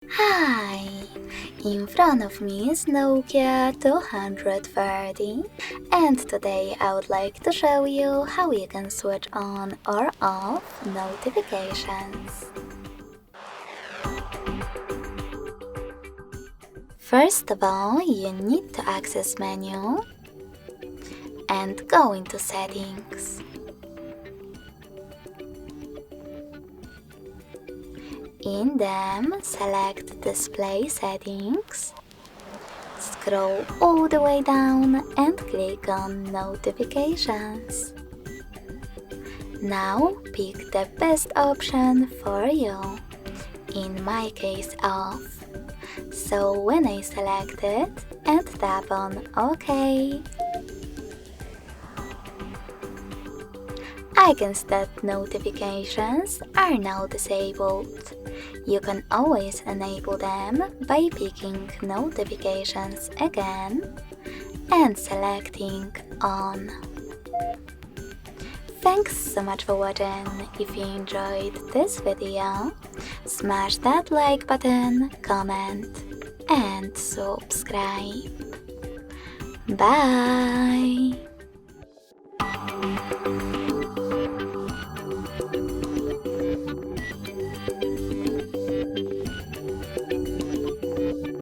Hi! In front of me is Nokia 230 and today I would like to show you how you can switch on or off notifications. First of all, you need to access menu and go into settings. In them, select Display Settings, scroll all the way down and click on Notifications. Now pick the best option for you, in my case off. So when I select it and tap on OK, I can see that notifications are now disabled. You can always enable them by picking notifications again and selecting on. Thanks so much for watching. If you enjoyed this video, smash that like button, comment and subscribe. Bye!